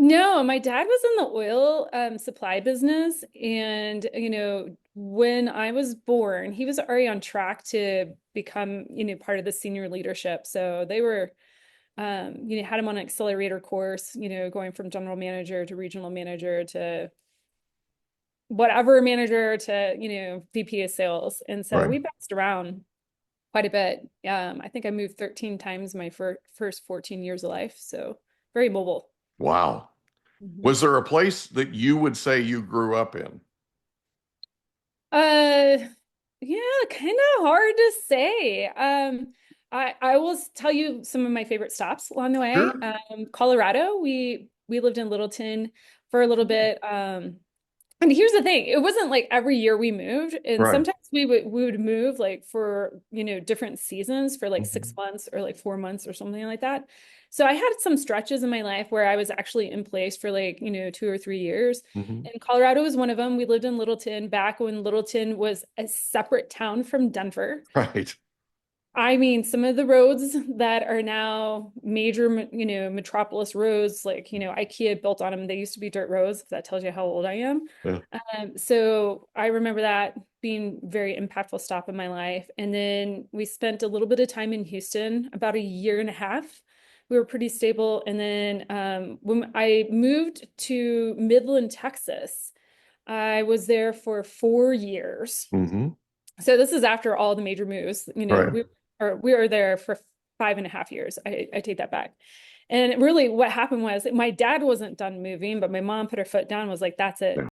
No, my dad was in the oil supply business. And, when I was born, he was already on track to become, part of the senior leadership. So they were, had him on an accelerator course, going from general manager to regional manager to whatever manager to, VP of sales. And so Right. we bounced around quite a bit. I think I moved 13 times my first 14 years of life. So very mobile. Wow. Mhm. Was there a place that you would say you grew up in? Uh, yeah, kind of hard to say. I will tell you some of my favorite stops along the way. Sure. Colorado, we lived in Littleton for a little bit. And here's the thing, it wasn't like every year we moved, and Right. sometimes we would move like for, different seasons for like Mhm. 6 months or like 4 months or something like that. So I had some stretches in my life where I was actually in place for like, 2 or 3 years. Mhm. And Colorado was one of them. We lived in Littleton back when Littleton was a separate town from Denver. Right. I mean, some of the roads that are now major, metropolis roads, like, IKEA built on them, they used to be dirt roads, if that tells you how old I am. Yeah. So I remember that being very impactful stop in my life. And then we spent a little bit of time in Houston, about a year and a half. We were pretty stable. And then when I moved to Midland, Texas, I was there for 4 years. Hmm. So this is after all the major moves. Right. We were there for 5.5 years. I take that back. And really what happened was my dad wasn't done moving, but my mom put her foot down and was like, that's it.